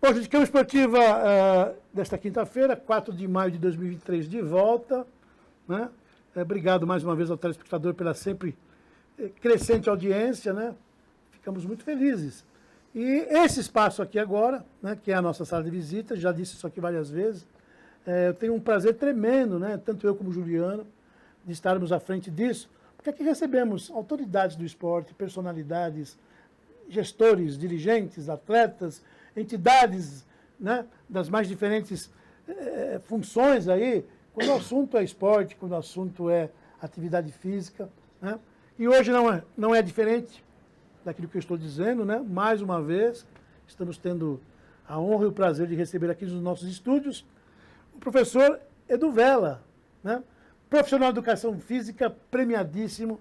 Bom, gente, Cama Esportiva desta quinta-feira, 4 de maio de 2023, de volta. Né? Obrigado mais uma vez ao telespectador pela sempre crescente audiência. Né? Ficamos muito felizes. E esse espaço aqui agora, né, que é a nossa sala de visita, já disse isso aqui várias vezes, eu tenho um prazer tremendo, né, tanto eu como o Juliano, de estarmos à frente disso, porque aqui recebemos autoridades do esporte, personalidades, gestores, dirigentes, atletas, entidades, né, das mais diferentes funções aí, quando o assunto é esporte, quando o assunto é atividade física. Né? E hoje não é diferente daquilo que eu estou dizendo, né? Mais uma vez, estamos tendo a honra e o prazer de receber aqui nos nossos estúdios o professor Edu Vella, né? Profissional de educação física, premiadíssimo,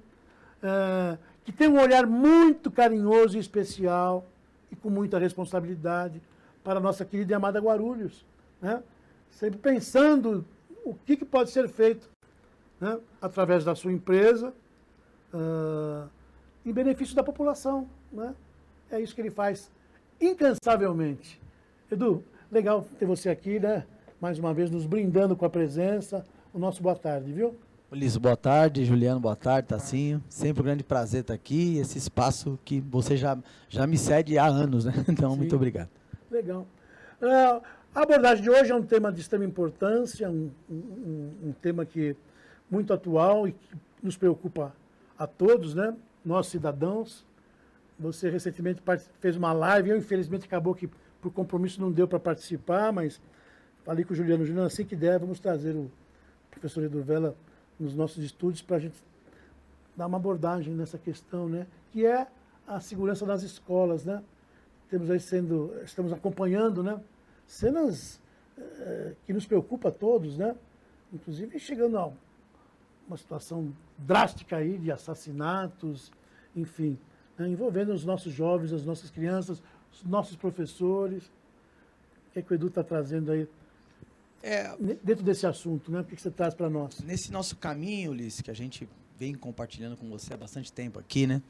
que tem um olhar muito carinhoso e especial e com muita responsabilidade para a nossa querida e amada Guarulhos. Né? Sempre pensando o que pode ser feito, né, através da sua empresa, em benefício da população. Né? É isso que ele faz incansavelmente. Edu, legal ter você aqui, né? Mais uma vez nos brindando com a presença. O nosso boa tarde, viu? Ulisses, boa tarde. Juliano, boa tarde. Tacinho, sempre um grande prazer estar aqui. Esse espaço que você já me cede há anos, né? Então, sim, muito obrigado. Legal. A abordagem de hoje é um tema de extrema importância, um tema que muito atual e que nos preocupa a todos, né? Nós, cidadãos. Você recentemente fez uma live, eu infelizmente acabou que por compromisso não deu para participar, mas falei com o Juliano. Juliano, assim que der, vamos trazer o professor Edu Vella nos nossos estúdios para a gente dar uma abordagem nessa questão, né? Que é a segurança das escolas, né? Temos aí estamos acompanhando, né? Cenas que nos preocupam a todos, né? Inclusive chegando a uma situação drástica aí de assassinatos, enfim, né? Envolvendo os nossos jovens, as nossas crianças, os nossos professores. O que o Edu está trazendo aí dentro desse assunto, né? O que você traz para nós? Nesse nosso caminho, Ulisses, que a gente vem compartilhando com você há bastante tempo aqui, né?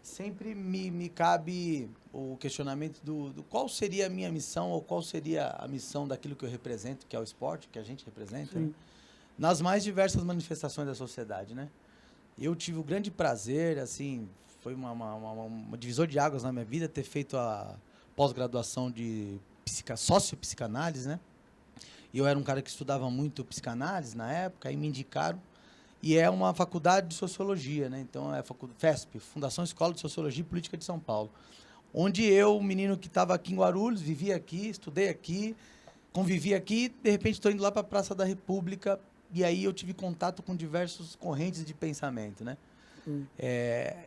Sempre me cabe o questionamento do qual seria a minha missão ou qual seria a missão daquilo que eu represento, que é o esporte, que a gente representa, né? Nas mais diversas manifestações da sociedade, né? Eu tive o grande prazer, assim, foi uma divisor de águas na minha vida ter feito a pós-graduação de sociopsicanálise, né? E eu era um cara que estudava muito psicanálise na época, aí me indicaram. E é uma faculdade de sociologia, né? Então é a FESP, Fundação Escola de Sociologia e Política de São Paulo. Onde eu, menino que estava aqui em Guarulhos, vivia aqui, estudei aqui, convivi aqui, de repente estou indo lá para a Praça da República, e aí eu tive contato com diversas correntes de pensamento, né?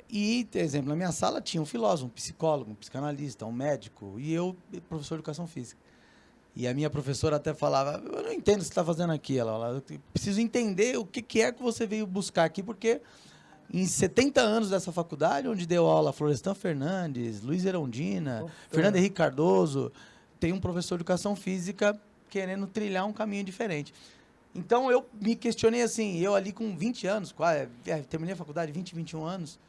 E, por exemplo, na minha sala tinha um filósofo, um psicólogo, um psicanalista, um médico, e eu, professor de educação física. E a minha professora até falava, eu não entendo o que você está fazendo aqui. Ela eu preciso entender o que é que você veio buscar aqui, porque em 70 anos dessa faculdade, onde deu aula Florestan Fernandes, Luiz Erondina, Fernando Henrique Cardoso, tem um professor de educação física querendo trilhar um caminho diferente. Então, eu me questionei assim, eu ali com 20 anos, terminei a faculdade, 20, 21 anos,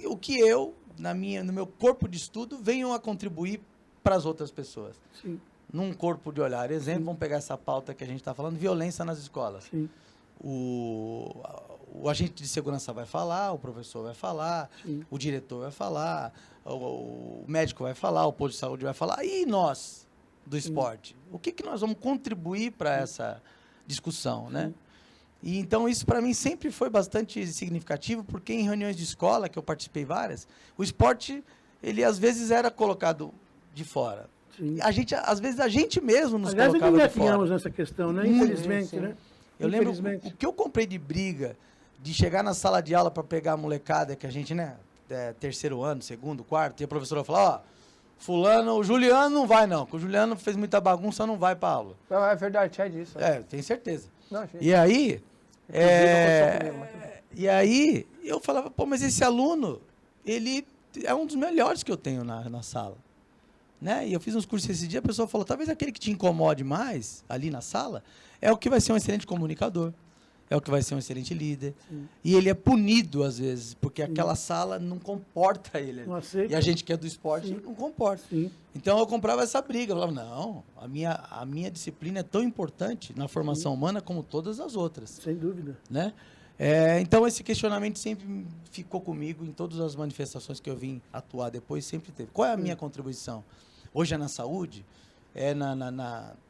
o que eu, no meu corpo de estudo, venho a contribuir para as outras pessoas. Sim. Num corpo de olhar. Exemplo, sim, vamos pegar essa pauta que a gente está falando, violência nas escolas. Sim. O agente de segurança vai falar, o professor vai falar, sim, o diretor vai falar, o médico vai falar, o posto de saúde vai falar. E nós, do esporte? O que nós vamos contribuir para essa discussão, né? E, então, isso para mim sempre foi bastante significativo, porque em reuniões de escola, que eu participei várias, o esporte, ele às vezes era colocado de fora. Sim. Às vezes a gente mesmo nos colocava de fora. Nessa questão, né? Infelizmente, sim, né? Eu lembro o que eu comprei de briga, de chegar na sala de aula para pegar a molecada, que a gente, né, terceiro ano, segundo, quarto, e a professora falar, fulano, o Juliano não vai não, porque o Juliano fez muita bagunça, não vai para aula. Não, é verdade, é disso. Tenho certeza. Não, gente. E aí, eu falava, pô, mas esse aluno, ele é um dos melhores que eu tenho na sala. Né? E eu fiz uns cursos esse dia, a pessoa falou, talvez aquele que te incomode mais ali na sala é o que vai ser um excelente comunicador. é o que vai ser um excelente líder. E ele é punido, às vezes, porque aquela sala não comporta ele. Não aceita. E a gente que é do esporte não comporta. Sim. Então, eu comprava essa briga. Eu falava, não, a minha disciplina é tão importante na formação humana como todas as outras. Sem dúvida. Né? Então, esse questionamento sempre ficou comigo em todas as manifestações que eu vim atuar depois, sempre teve. Qual é a minha contribuição? Hoje é na saúde,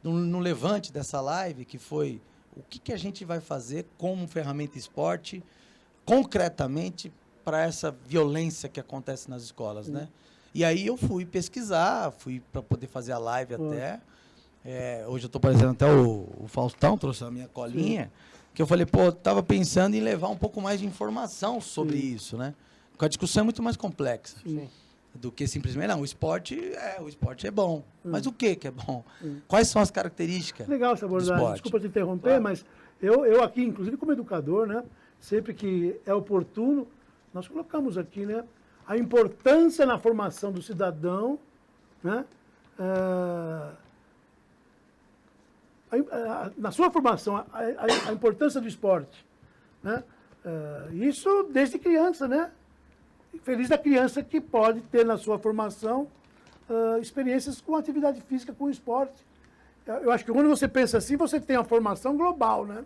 no levante dessa live, que foi o que a gente vai fazer como ferramenta esporte, concretamente, para essa violência que acontece nas escolas, né? E aí eu fui pesquisar, fui para poder fazer a live até. Hoje eu estou parecendo até o Faustão, trouxe a minha colinha, que eu falei, estava pensando em levar um pouco mais de informação sobre isso, né? Porque a discussão é muito mais complexa. Sim. Do que simplesmente, não, o esporte é bom. Mas o que é bom? Quais são as características Legal essa do abordagem. esporte? Desculpa te interromper, Claro. mas eu aqui, inclusive como educador, né, sempre que é oportuno, nós colocamos aqui, né, a importância na formação do cidadão, né, na sua formação, a importância do esporte. Né? Isso desde criança, né? Feliz da criança que pode ter na sua formação experiências com atividade física, com esporte. Eu acho que quando você pensa assim, você tem a formação global, né?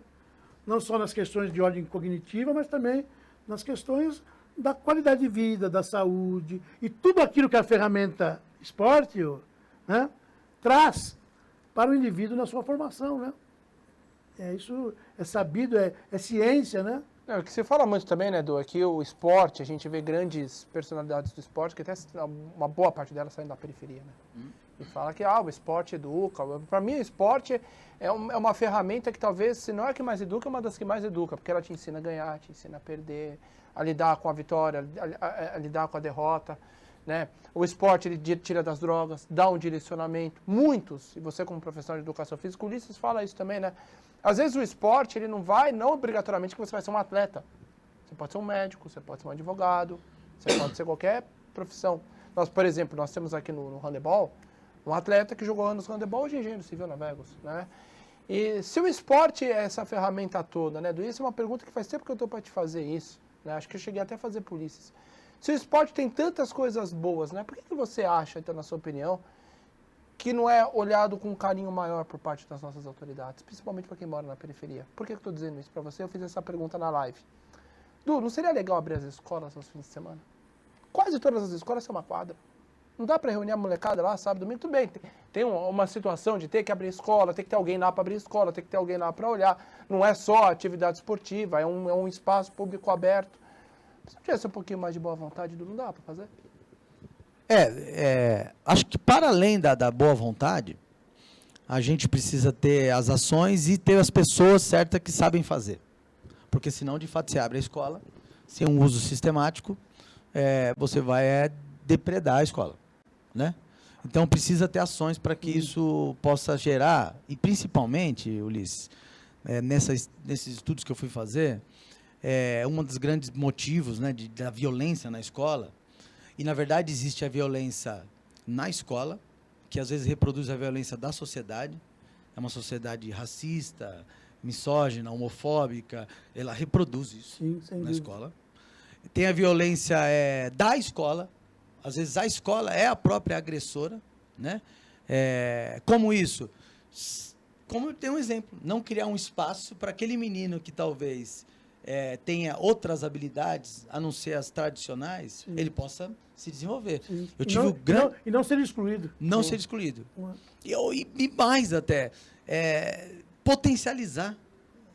Não só nas questões de ordem cognitiva, mas também nas questões da qualidade de vida, da saúde, e tudo aquilo que a ferramenta esporte, né, traz para o indivíduo na sua formação, né? Isso é sabido, é ciência, né? O que se fala muito também, né, Edu, é que o esporte, a gente vê grandes personalidades do esporte, que até uma boa parte delas saem da periferia, né? E fala que o esporte educa. Para mim, o esporte é uma ferramenta que talvez, se não é a que mais educa, é uma das que mais educa, porque ela te ensina a ganhar, te ensina a perder, a lidar com a vitória, a lidar com a derrota, né? O esporte, ele tira das drogas, dá um direcionamento. Muitos, e você como professor de educação física, o Ulisses fala isso também, né? Às vezes o esporte, ele não obrigatoriamente que você vai ser um atleta. Você pode ser um médico, você pode ser um advogado, você pode ser qualquer profissão. Nós, por exemplo, nós temos aqui no handebol, um atleta que jogou anos no handebol, hoje é engenheiro civil na Vegos, né? E se o esporte é essa ferramenta toda, né? Isso é uma pergunta que faz tempo que eu estou para te fazer isso, né? Acho que eu cheguei até a fazer polícias. Se o esporte tem tantas coisas boas, né? Por que você acha, então, na sua opinião, que não é olhado com um carinho maior por parte das nossas autoridades, principalmente para quem mora na periferia? Por que eu estou dizendo isso para você? Eu fiz essa pergunta na live. Du, não seria legal abrir as escolas nos fins de semana? Quase todas as escolas são uma quadra. Não dá para reunir a molecada lá, sábado, domingo? Tudo bem, tem uma situação de ter que abrir escola, tem que ter alguém lá para abrir escola, tem que ter alguém lá para olhar. Não é só atividade esportiva, é um espaço público aberto. Se não tivesse um pouquinho mais de boa vontade, Du, não dá para fazer? Acho que para além da boa vontade, a gente precisa ter as ações e ter as pessoas certas que sabem fazer. Porque senão, de fato, você abre a escola, sem um uso sistemático, você vai depredar a escola, né? Então, precisa ter ações para que isso possa gerar, e principalmente, Ulisses, nesses estudos que eu fui fazer, um dos grandes motivos, né, da violência na escola, e, na verdade, existe a violência na escola, que às vezes reproduz a violência da sociedade. É uma sociedade racista, misógina, homofóbica. Ela reproduz isso na escola. Tem a violência da escola. Às vezes a escola é a própria agressora, né? Como isso? Como tem um exemplo. Não criar um espaço para aquele menino que talvez tenha outras habilidades, a não ser as tradicionais, ele possa se desenvolver. Eu tive e não ser excluído. Não ser excluído. E mais até, potencializar.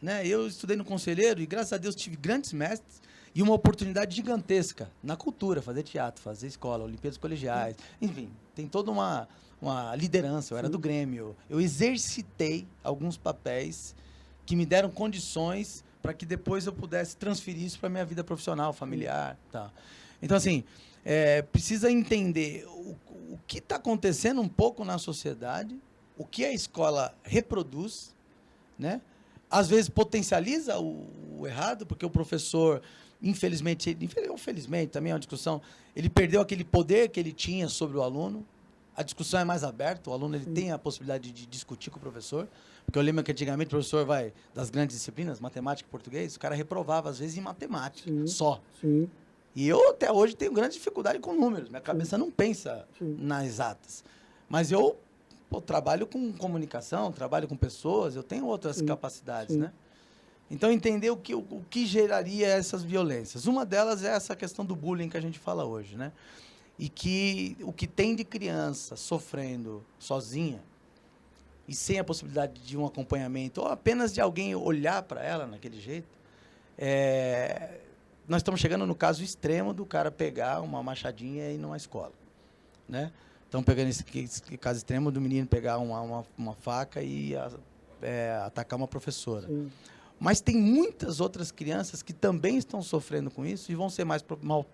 Né? Eu estudei no Conselheiro e, graças a Deus, tive grandes mestres e uma oportunidade gigantesca na cultura, fazer teatro, fazer escola, Olimpíadas Colegiais, enfim, tem toda uma liderança. Eu era do Grêmio. Eu exercitei alguns papéis que me deram condições para que depois eu pudesse transferir isso para a minha vida profissional, familiar. Tá. Então, assim, precisa entender o que está acontecendo um pouco na sociedade, o que a escola reproduz, né? Às vezes potencializa o errado, porque o professor, infelizmente, ou felizmente, também é uma discussão, ele perdeu aquele poder que ele tinha sobre o aluno, a discussão é mais aberta, o aluno ele tem a possibilidade de discutir com o professor, porque eu lembro que antigamente o professor das grandes disciplinas, matemática e português, o cara reprovava às vezes em matemática, só. Sim. E eu até hoje tenho grande dificuldade com números, minha cabeça não pensa nas exatas. Mas eu trabalho com comunicação, trabalho com pessoas, eu tenho outras capacidades, né? Então, entender o que geraria essas violências. Uma delas é essa questão do bullying que a gente fala hoje, né? E que o que tem de criança sofrendo sozinha e sem a possibilidade de um acompanhamento, ou apenas de alguém olhar para ela naquele jeito, nós estamos chegando no caso extremo do cara pegar uma machadinha e ir numa escola, né? Estamos pegando esse caso extremo do menino pegar uma faca e atacar uma professora. Sim. Mas tem muitas outras crianças que também estão sofrendo com isso e vão ser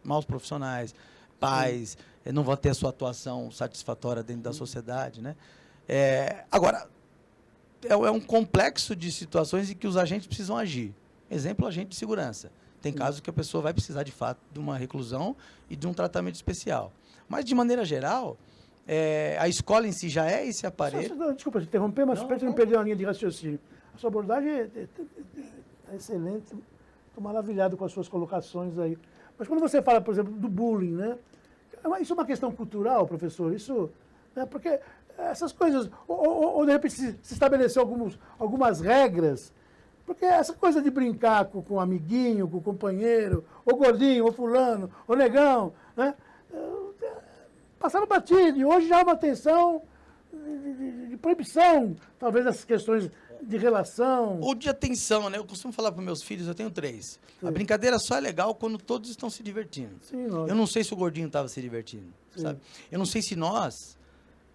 maus profissionais, pais, não vão ter a sua atuação satisfatória dentro da sociedade, né? Agora, é um complexo de situações em que os agentes precisam agir. Exemplo, agente de segurança. Tem casos que a pessoa vai precisar, de fato, de uma reclusão e de um tratamento especial. Mas, de maneira geral, a escola em si já é esse aparelho... Desculpa te interromper, mas para não perder a linha de raciocínio. A sua abordagem é excelente, estou maravilhado com as suas colocações aí. Mas quando você fala, por exemplo, do bullying, né? Isso é uma questão cultural, professor? Isso, né? Porque essas coisas, ou de repente se estabelecer algumas regras, porque essa coisa de brincar com o amiguinho, com o companheiro, ou gordinho, ou fulano, ou negão, né? Passava batido, e hoje já há uma tensão de proibição, talvez, dessas questões de relação. Ou de atenção, né? Eu costumo falar para meus filhos, eu tenho 3. Sim. A brincadeira só é legal quando todos estão se divertindo. Sim, eu não sei se o gordinho estava se divertindo, sabe? Eu não sei se nós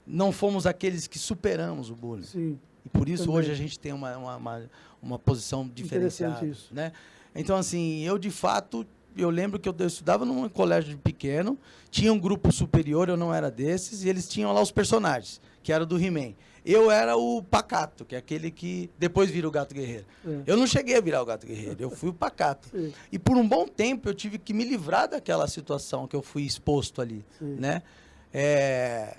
não fomos aqueles que superamos o bullying. Sim. E por isso hoje a gente tem uma posição diferenciada. Isso. Né? Então, assim, eu de fato... Eu lembro que eu estudava num colégio pequeno, tinha um grupo superior, eu não era desses, e eles tinham lá os personagens, que era do He-Man. Eu era o pacato, que é aquele que depois vira o gato guerreiro. Eu não cheguei a virar o gato guerreiro, eu fui o pacato. E por um bom tempo eu tive que me livrar daquela situação que eu fui exposto ali, né?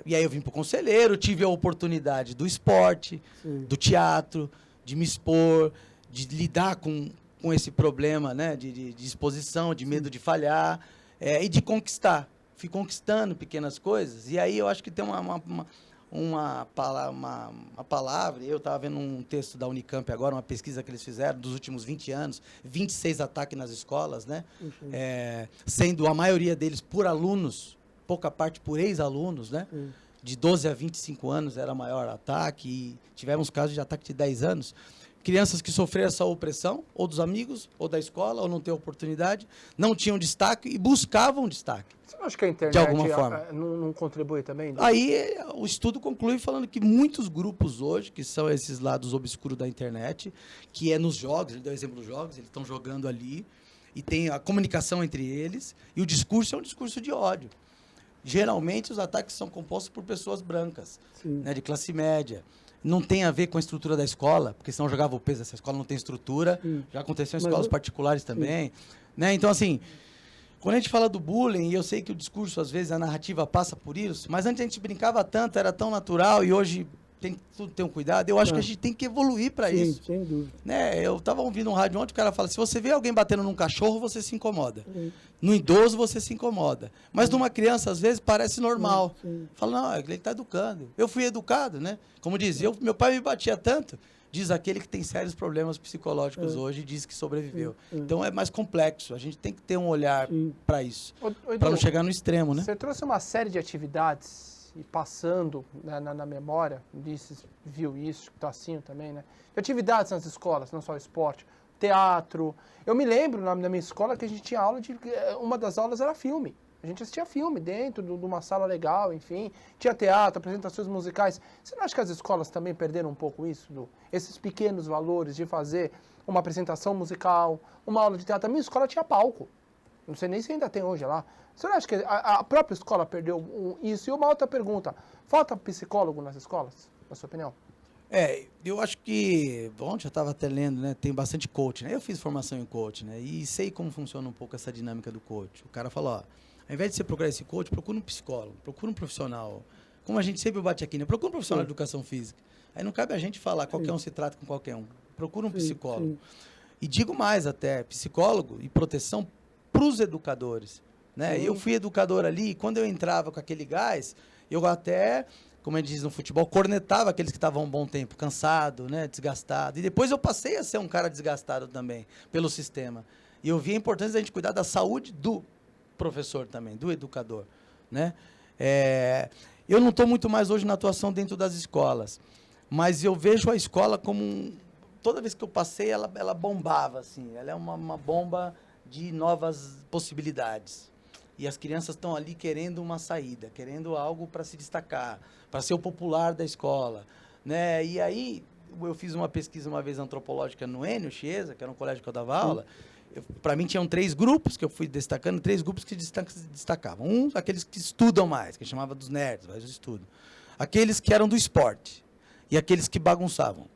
E aí eu vim para o conselheiro, tive a oportunidade do esporte, do teatro, de me expor, de lidar com esse problema, né, de exposição, de medo de falhar, e de conquistar. Fui conquistando pequenas coisas, e aí eu acho que tem uma palavra, eu estava vendo um texto da Unicamp agora, uma pesquisa que eles fizeram dos últimos 20 anos, 26 ataques nas escolas, né, sendo a maioria deles por alunos, pouca parte por ex-alunos, né, de 12 a 25 anos era o maior ataque, e tivemos casos de ataque de 10 anos, crianças que sofreram essa opressão, ou dos amigos, ou da escola, ou não ter oportunidade, não tinham destaque e buscavam destaque. Você não acha que a internet de alguma forma não contribui também? Aí o estudo conclui falando que muitos grupos hoje, que são esses lados obscuros da internet, que é nos jogos, ele deu exemplo dos jogos, eles estão jogando ali, e tem a comunicação entre eles, e o discurso é um discurso de ódio. Geralmente os ataques são compostos por pessoas brancas, né, de classe média. Não tem a ver com a estrutura da escola, porque senão jogava o peso, essa escola não tem estrutura. Já aconteceu em escolas particulares também. Né? Então, assim, quando a gente fala do bullying, e eu sei que o discurso, às vezes, a narrativa passa por isso, mas antes a gente brincava tanto, era tão natural, e hoje tem que tudo ter um cuidado. Eu acho que a gente tem que evoluir para isso. Sem dúvida. Né? Eu estava ouvindo um rádio ontem, o cara fala, se você vê alguém batendo num cachorro, você se incomoda. No idoso, você se incomoda. Mas numa criança, às vezes, parece normal. Fala, não, ele está educando. Eu fui educado, né? Como dizia, meu pai me batia tanto, diz aquele que tem sérios problemas psicológicos hoje e diz que sobreviveu. Então, é mais complexo. A gente tem que ter um olhar para isso, para não chegar no extremo, né? Você trouxe uma série de atividades e passando na memória, viu isso, Tacinho também, né? De atividades nas escolas, não só esporte, teatro. Eu me lembro na minha escola que a gente tinha aula uma das aulas era filme. A gente assistia filme dentro de uma sala legal, enfim. Tinha teatro, apresentações musicais. Você não acha que as escolas também perderam um pouco isso? Esses pequenos valores de fazer uma apresentação musical, uma aula de teatro. A minha escola tinha palco. Não sei nem se ainda tem hoje lá. Você não acha que a própria escola perdeu isso? E uma outra pergunta. Falta psicólogo nas escolas, na sua opinião? Eu acho que... Ontem eu estava até lendo, né? Tem bastante coach, né? Eu fiz formação em coach, né? E sei como funciona um pouco essa dinâmica do coach. O cara fala, ó, ao invés de você procurar esse coach, procura um psicólogo, procura um profissional como a gente sempre bate aqui, né? Procura um profissional de educação física. Aí não cabe a gente falar, qualquer um se trata com qualquer um. Procura um psicólogo. Sim. E digo mais até, psicólogo e proteção para os educadores. Né? Eu fui educador ali, e quando eu entrava com aquele gás, eu até, como a gente diz no futebol, cornetava aqueles que estavam um bom tempo, cansado, né? Desgastado. E depois eu passei a ser um cara desgastado também, pelo sistema. E eu vi a importância da gente cuidar da saúde do professor também, do educador. Né? Eu não estou muito mais hoje na atuação dentro das escolas, mas eu vejo a escola como toda vez que eu passei, ela bombava, assim. Ela é uma bomba de novas possibilidades. E as crianças estão ali querendo uma saída, querendo algo para se destacar, para ser o popular da escola. Né? E aí, eu fiz uma pesquisa uma vez antropológica no Enio Chiesa, que era um colégio que eu dava aula. Para mim, tinham 3 grupos que eu fui destacando, 3 grupos que se destacavam. Aqueles que estudam mais, que chamava dos nerds, mais o estudo. Aqueles que eram do esporte e aqueles que bagunçavam.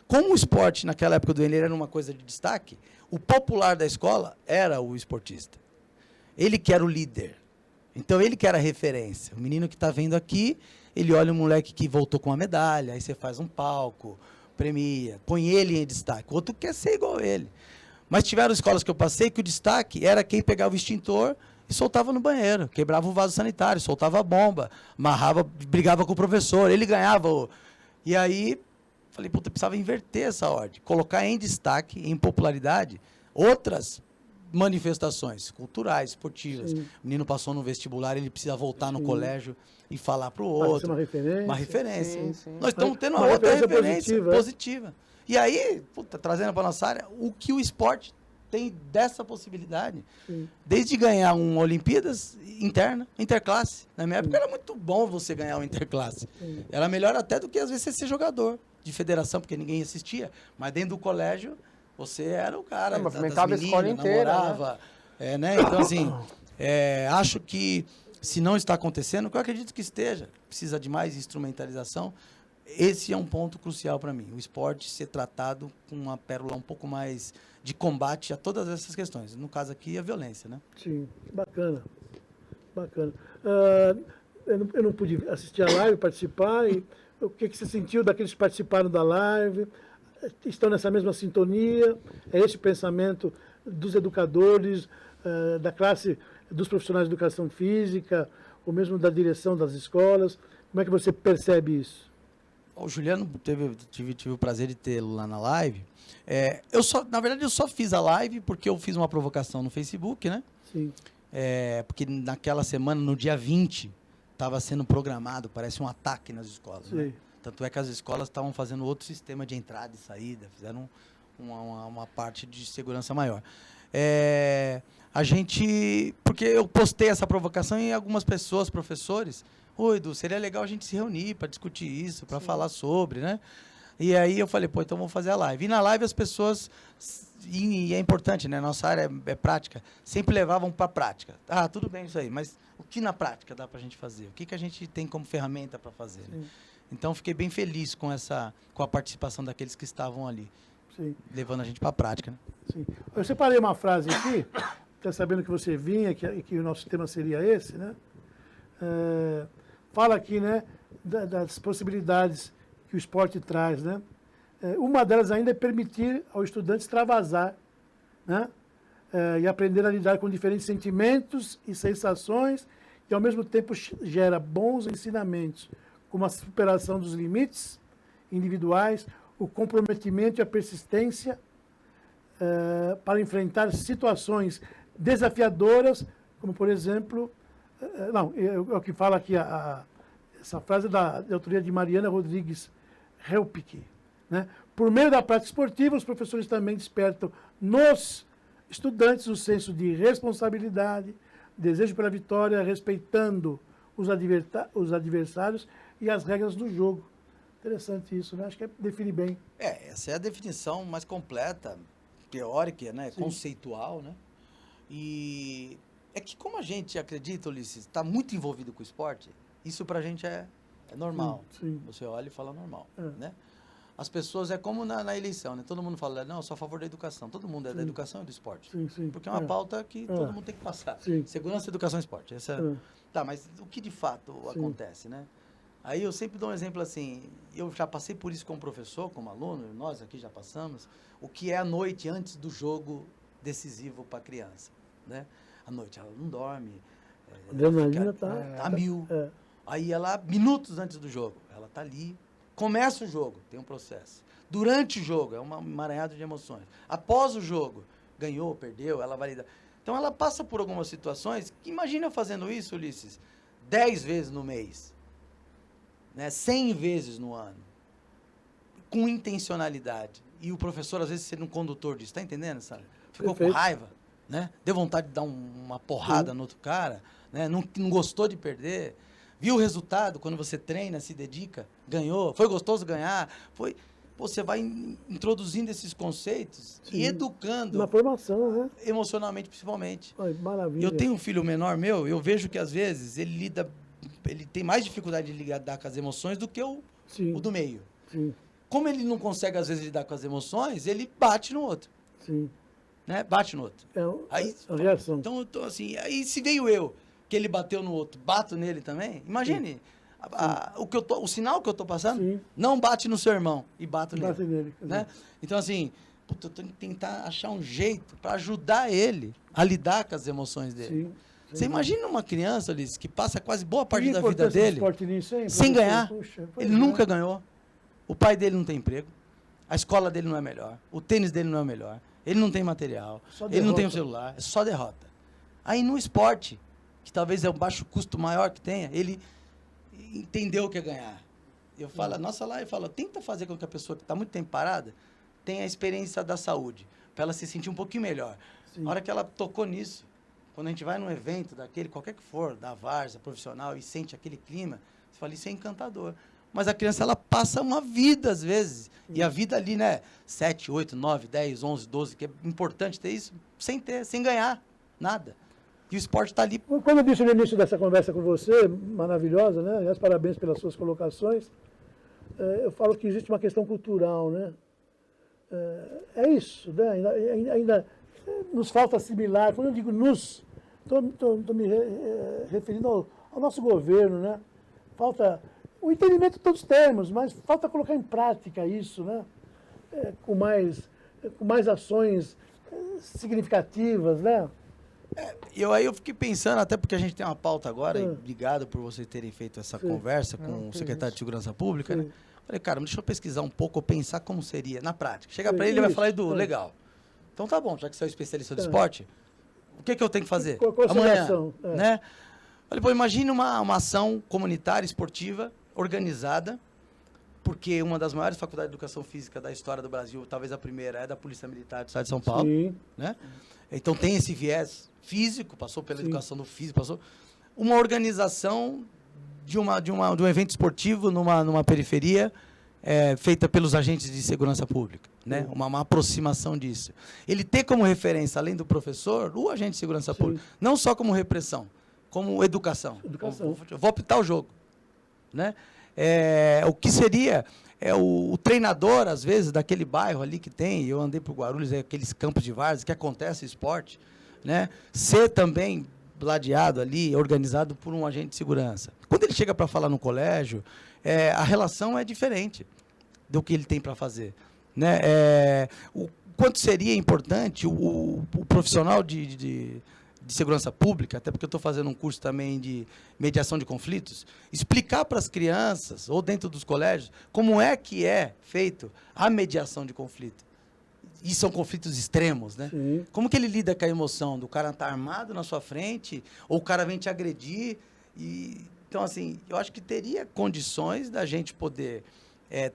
Como o esporte, naquela época do Enem, era uma coisa de destaque, o popular da escola era o esportista. Ele que era o líder. Então, ele que era a referência. O menino que está vendo aqui, ele olha o moleque que voltou com uma medalha, aí você faz um palco, premia, põe ele em destaque. O outro quer ser igual a ele. Mas tiveram escolas que eu passei que o destaque era quem pegava o extintor e soltava no banheiro, quebrava o vaso sanitário, soltava a bomba, amarrava, brigava com o professor, ele ganhava. E aí, falei, puta, precisava inverter essa ordem, colocar em destaque, em popularidade, outras manifestações culturais, esportivas. Sim. O menino passou no vestibular, ele precisa voltar no colégio e falar para o Pode ser outro. uma referência. Uma referência. Sim, sim. Nós estamos tendo Uma uma outra referência referência positiva, positiva. E aí, puta, trazendo para a nossa área, o que o esporte tem dessa possibilidade. Sim. Desde ganhar uma Olimpíadas interna, interclasse. Na minha época era muito bom você ganhar uma interclasse. Sim. Era melhor até do que às vezes você ser jogador de federação, porque ninguém assistia. Mas dentro do colégio, você era o cara. Movimentava a escola inteira. Namorava, né? Então, assim, acho que se não está acontecendo, que eu acredito que esteja, precisa de mais instrumentalização. Esse é um ponto crucial para mim. O esporte ser tratado com uma pérola um pouco mais de combate a todas essas questões. No caso aqui, a violência, né? Sim, bacana. Bacana. Eu não pude assistir a live, participar. E o que você sentiu daqueles que participaram da live? Estão nessa mesma sintonia? É esse o pensamento dos educadores, da classe dos profissionais de educação física, ou mesmo da direção das escolas? Como é que você percebe isso? O Juliano, tive o prazer de tê-lo lá na live. Na verdade, eu só fiz a live porque eu fiz uma provocação no Facebook, né? Sim. Porque naquela semana, no dia 20, estava sendo programado, parece um ataque nas escolas. Né? Tanto é que as escolas estavam fazendo outro sistema de entrada e saída, fizeram uma parte de segurança maior. Porque eu postei essa provocação e algumas pessoas, professores, oi, Edu, seria legal a gente se reunir para discutir isso, para falar sobre, né? E aí eu falei, então vamos fazer a live. E na live as pessoas, e é importante, né? Nossa área é prática, sempre levavam para a prática. Ah, tudo bem isso aí, mas o que na prática dá para a gente fazer? O que a gente tem como ferramenta para fazer? Né? Então fiquei bem feliz com a participação daqueles que estavam ali, levando a gente para a prática. Né? Sim. Eu separei uma frase aqui, até sabendo que você vinha, que o nosso tema seria esse, né? Fala aqui, né, das possibilidades que o esporte traz, né? Uma delas ainda é permitir ao estudante extravasar, né? E aprender a lidar com diferentes sentimentos e sensações, e ao mesmo tempo gera bons ensinamentos, como a superação dos limites individuais, o comprometimento e a persistência para enfrentar situações desafiadoras, como, por exemplo, é o que fala aqui, essa frase da autoria de Mariana Rodrigues Helpich, né? Por meio da prática esportiva, os professores também despertam nos estudantes o senso de responsabilidade, desejo pela vitória, respeitando os adversários e as regras do jogo. Interessante isso, né? Acho que define bem. Essa é a definição mais completa, teórica, né? Conceitual, né? E é que como a gente acredita, Ulisses, está muito envolvido com o esporte, isso pra gente é normal. Sim. Você olha e fala normal, né? As pessoas, é como na eleição, né? Todo mundo fala, não, eu sou a favor da educação. Todo mundo é da educação e do esporte. Sim. Porque é uma pauta que todo mundo tem que passar. Sim. Segurança, educação e esporte. Tá, mas o que de fato acontece, né? Aí eu sempre dou um exemplo assim, eu já passei por isso como professor, como aluno, nós aqui já passamos, o que é a noite antes do jogo decisivo para a criança, né? À noite ela não dorme, A adrenalina tá a mil. É. Aí ela, minutos antes do jogo, ela tá ali, começa o jogo, tem um processo. Durante o jogo, é um emaranhado de emoções. Após o jogo, ganhou, perdeu, ela vai lidar. Então ela passa por algumas situações, que imagina eu fazendo isso, Ulisses, 10 vezes no mês, né? 100 vezes no ano, com intencionalidade. E o professor, às vezes, sendo um condutor disso, tá entendendo, sabe? Ficou Perfeito. com raiva, né? Deu vontade de dar uma porrada no outro cara, né? Não gostou de perder. Viu o resultado quando você treina, se dedica, ganhou, foi gostoso ganhar, foi... Você vai introduzindo esses conceitos Sim. e educando Na formação, né? emocionalmente, principalmente. Ai, maravilha. Eu tenho um filho menor meu, eu vejo que às vezes ele tem mais dificuldade de lidar com as emoções do que o do meio. Sim, Como ele não consegue às vezes lidar com as emoções, ele bate no outro, sim. né? Bate no outro. Aí, A reação. então eu tô assim, aí se veio eu, que ele bateu no outro, bato nele também, imagine o sinal que eu tô passando, Sim. não bate no seu irmão e bato nele. Bate nele. Né? Então, assim, puta, eu tenho que tentar achar um jeito para ajudar ele a lidar com as emoções dele. Sim. Você imagina uma criança, Ulisses, que passa quase boa parte E a da vida importância do dele esporte nisso, hein, sem professor? ganhar. Puxa, pois Ele é. nunca ganhou. O pai dele não tem emprego. A escola dele não é melhor. O tênis dele não é melhor. Ele não tem material. Só Ele não tem um derrota. celular. É só derrota. Aí no esporte, que talvez é o baixo custo maior que tenha, ele entendeu o que é ganhar. Eu falo, nossa lá, eu falo, tenta fazer com que a pessoa que está muito tempo parada tenha a experiência da saúde, para ela se sentir um pouquinho melhor. Sim. A hora que ela tocou nisso, quando a gente vai num evento daquele, qualquer que for, da várzea, profissional, e sente aquele clima, você fala, isso é encantador. Mas a criança, ela passa uma vida, às vezes. E a vida ali, né, 7, 8, 9, 10, 11, 12, que é importante ter isso, sem ganhar nada. E o esporte está ali. Quando eu disse no início dessa conversa com você, maravilhosa, né? Aliás, parabéns pelas suas colocações. Eu falo que existe uma questão cultural, né? É isso, né? Ainda nos falta assimilar. Quando eu digo nos, estou me referindo ao nosso governo, né? Falta o entendimento de todos os termos, mas falta colocar em prática isso, né? Com mais ações significativas, né? Aí eu fiquei pensando, até porque a gente tem uma pauta agora, e obrigado por vocês terem feito essa conversa com o secretário de Segurança Pública, né? Falei, cara, deixa eu pesquisar um pouco, pensar como seria na prática. Chega para ele, ele vai falar legal. Então tá bom, já que você é o especialista do esporte, o que eu tenho que fazer? Qual a Amanhã, ação? né? Falei, pô, imagine uma ação comunitária, esportiva, organizada, porque uma das maiores faculdades de educação física da história do Brasil, talvez a primeira, é da Polícia Militar do Estado de São Paulo. Sim. Né? Então tem esse viés físico, passou pela educação do físico, passou uma organização de um evento esportivo numa periferia, feita pelos agentes de segurança pública, né? Uma aproximação disso. Ele ter como referência, além do professor, o agente de segurança pública, não só como repressão, como educação. Vou apitar o jogo, né? O que seria o treinador, às vezes, daquele bairro ali que tem, eu andei por Guarulhos, aqueles campos de várzea que acontece esporte, né? Ser também ladeado ali, organizado por um agente de segurança. Quando ele chega para falar no colégio, a relação é diferente do que ele tem para fazer, né? O quanto seria importante o profissional de segurança pública, até porque eu estou fazendo um curso também de mediação de conflitos, explicar para as crianças, ou dentro dos colégios, como é que é feito a mediação de conflito. E são conflitos extremos, né? Sim. Como que ele lida com a emoção do cara estar armado na sua frente, ou o cara vem te agredir? Então, assim, eu acho que teria condições da gente poder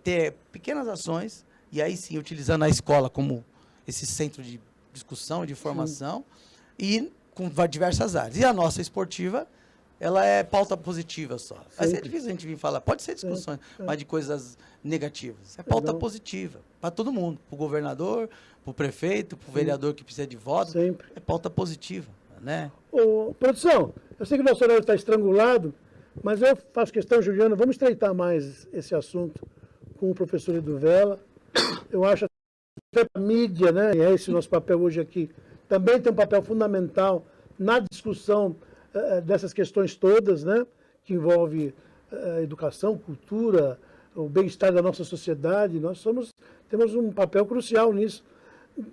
ter pequenas ações, e aí sim, utilizando a escola como esse centro de discussão, de formação, e com diversas áreas. E a nossa esportiva, ela é pauta positiva só. Vai ser difícil a gente vir falar, pode ser discussões, mas de coisas negativas. É pauta positiva, para todo mundo, para o governador, para o prefeito, para o vereador que precisa de voto. Sempre. É pauta positiva, né? Ô, produção, eu sei que o nosso horário está estrangulado, mas eu faço questão, Juliana, vamos estreitar mais esse assunto com o professor Eduvela. Eu acho que a mídia, né, e é esse o nosso papel hoje aqui, também tem um papel fundamental na discussão dessas questões todas, né, que envolve educação, cultura, o bem-estar da nossa sociedade. Nós temos um papel crucial nisso.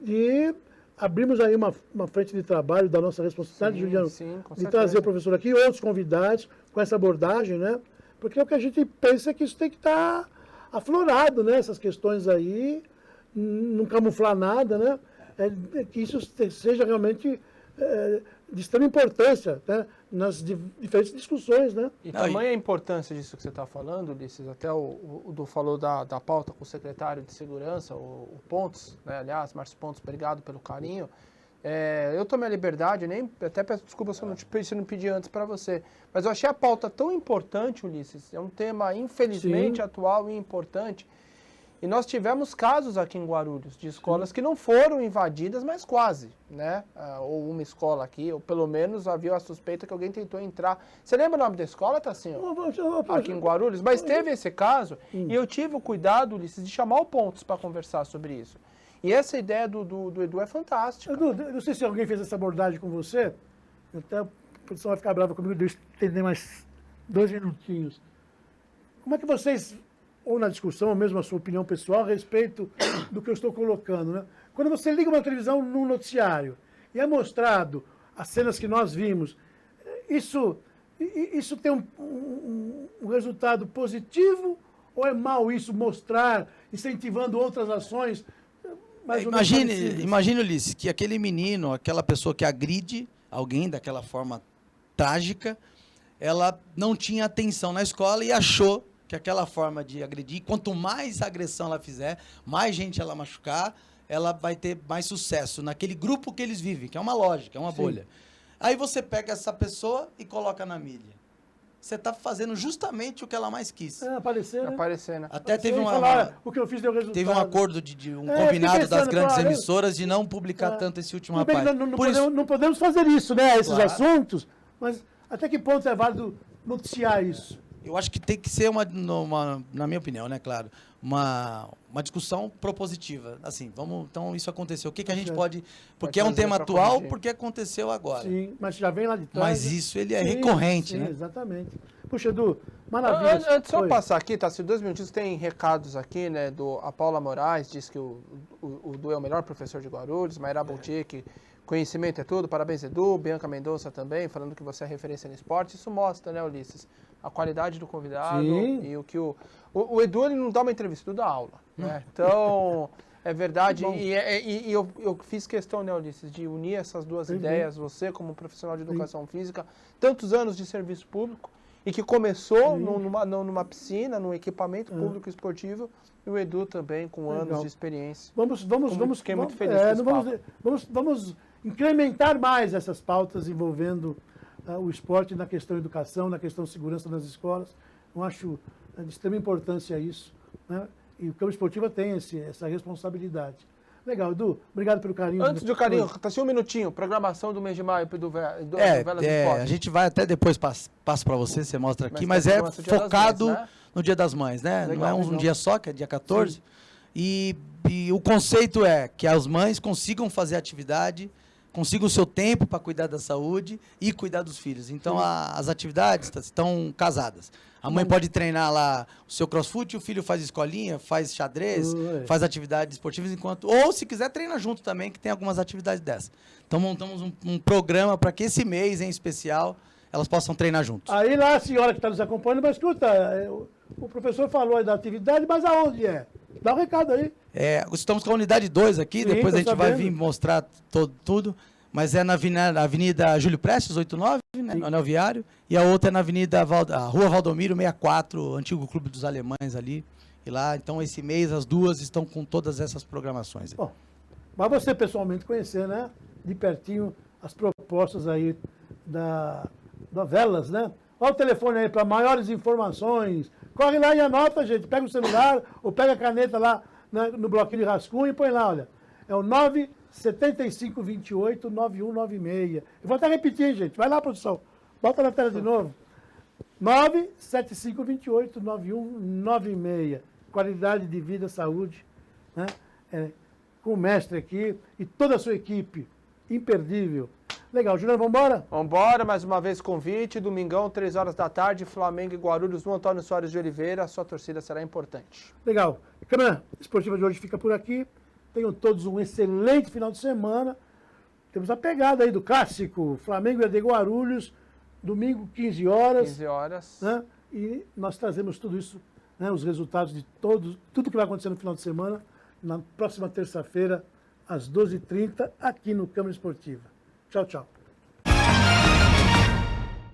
E abrimos aí uma frente de trabalho da nossa responsabilidade, Juliano, de trazer o professor aqui, outros convidados com essa abordagem, né? Porque o que a gente pensa é que isso tem que estar aflorado, né? Essas questões aí, não camuflar nada, né? Que isso seja realmente de extrema importância, né? Nas diferentes discussões, né? E tamanha a importância disso que você está falando, Ulisses, até o Du falou da pauta com o secretário de Segurança, o Pontes, né? Aliás, Márcio Pontes, obrigado pelo carinho. Eu tomei a liberdade, até peço desculpa se eu não pedi antes para você, mas eu achei a pauta tão importante, Ulisses, é um tema infelizmente atual e importante. E nós tivemos casos aqui em Guarulhos de escolas que não foram invadidas, mas quase, né? Ou uma escola aqui, ou pelo menos havia a suspeita que alguém tentou entrar. Você lembra o nome da escola, Tassinho? Aqui em Guarulhos? Mas teve esse caso e eu tive o cuidado, Ulisses, de chamar o Pontes para conversar sobre isso. E essa ideia do Edu é fantástica. Edu, eu não sei se alguém fez essa abordagem com você, até a produção vai ficar brava comigo, deixa eu entender mais 2 minutinhos. Como é que vocês, ou na discussão, ou mesmo a sua opinião pessoal, a respeito do que eu estou colocando, né? Quando você liga uma televisão num noticiário e é mostrado as cenas que nós vimos, isso tem um resultado positivo ou é mal isso mostrar, incentivando outras ações? Imagine, Ulisses, que aquele menino, aquela pessoa que agride alguém daquela forma trágica, ela não tinha atenção na escola e achou que aquela forma de agredir, quanto mais agressão ela fizer, mais gente ela machucar, ela vai ter mais sucesso naquele grupo que eles vivem, que é uma lógica, é uma bolha. Aí você pega essa pessoa e coloca na mídia. Você está fazendo justamente o que ela mais quis. Aparecer, né? Até teve o que eu fiz deu resultado. Teve um acordo combinado das grandes emissoras de não publicar tanto esse último rapaz. Não podemos fazer isso, né? Esses assuntos, mas até que ponto é válido noticiar isso? Eu acho que tem que ser na minha opinião, né, claro, uma discussão propositiva. Assim, então isso aconteceu. O que a gente pode... Porque é um tema atual, porque aconteceu agora. Sim, mas já vem lá de trás. Mas isso ele é recorrente, né? Exatamente. Puxa, Edu, maravilha. Antes de eu passar aqui, tá? Se 2 minutinhos, tem recados aqui, né? A Paula Moraes diz que o Edu é o melhor professor de Guarulhos, Mayra Boutique, conhecimento é tudo, parabéns, Edu. Bianca Mendonça também, falando que você é referência no esporte. Isso mostra, né, Ulisses, a qualidade do convidado. Sim. E o que o Edu, ele não dá uma entrevista, ele dá aula, né? Então, é verdade. E eu fiz questão, né, Ulisses, de unir essas duas ideias. Você, como profissional de educação física, tantos anos de serviço público, e que começou numa piscina, num equipamento público esportivo, e o Edu também, com anos de experiência. Fiquei muito feliz com esse vamos incrementar mais essas pautas envolvendo o esporte na questão educação, na questão segurança nas escolas. Eu acho de extrema importância isso, né? E o campo esportivo tem essa responsabilidade. Legal, Edu, obrigado pelo carinho. Antes do carinho, tá assim um minutinho, programação do mês de maio do Velas do Esporte. A gente vai até depois, passo para você mostra aqui, mas é focado no Dia das Mães, né? Legal, não é um dia só, que é dia 14. Sim. E o conceito é que as mães consigam fazer atividade, consigam o seu tempo para cuidar da saúde e cuidar dos filhos. Então, as atividades estão casadas. A mãe pode treinar lá o seu crossfit, o filho faz escolinha, faz xadrez, faz atividades esportivas, ou se quiser, treina junto também, que tem algumas atividades dessas. Então, montamos um programa para que esse mês, em especial, elas possam treinar juntos. Aí lá a senhora que está nos acompanhando, mas escuta, o professor falou aí da atividade, mas aonde é? Dá um recado aí. Estamos com a unidade 2 aqui, sim, depois a gente vai vir mostrar tudo. Mas é na Avenida Júlio Prestes, 89, né, no Anel Viário, e a outra é na Rua Valdomiro, 64, antigo Clube dos Alemães ali. E lá, então, esse mês, as duas estão com todas essas programações. Bom, mas você pessoalmente conhecer, né, de pertinho, as propostas aí da Velas, né? Olha o telefone aí para maiores informações. Corre lá e anota, gente. Pega o celular ou pega a caneta lá no bloquinho de rascunho e põe lá, olha. É o 97528-9196. Eu vou até repetir, gente. Vai lá, produção. Bota na tela de novo. 97528-9196. Qualidade de vida, saúde, né? Com o mestre aqui e toda a sua equipe imperdível. Legal, Juliano, vamos embora? Vambora, mais uma vez convite, domingão, 3 horas da tarde, Flamengo e Guarulhos, no Antônio Soares de Oliveira, a sua torcida será importante. Legal. A câmera esportiva de hoje fica por aqui. Tenham todos um excelente final de semana. Temos a pegada aí do clássico, Flamengo e de Guarulhos, domingo, 15 horas. 15 horas. Né? E nós trazemos tudo isso, né, os resultados de tudo que vai acontecer no final de semana, na próxima terça-feira, às 12h30, aqui no Câmara Esportiva. Tchau, tchau.